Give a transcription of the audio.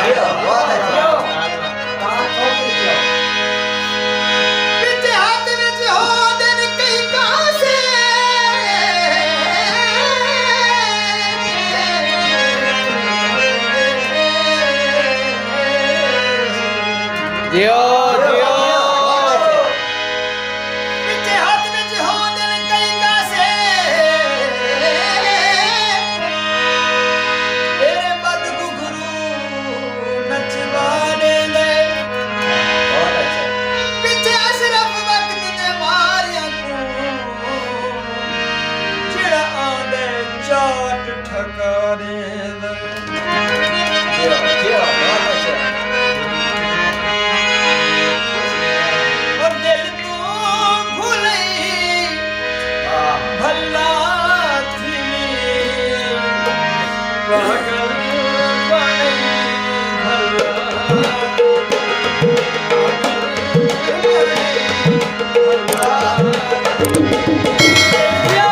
जियो, बहुत अच्छा। विच हाथ विच हो दिन कई कासे जियो जियो विच हाथ विच हो दिन कई कासे तेरे बद घुघरू नचवाने दे बहुत अच्छा। विच अशरफ वक्त दे मारिया को जिड़ा आंदे चाट ठकाने दे जियो, जियो, बहुत अच्छा। और दिल तू भूलई भला थी पागल बनी जियो।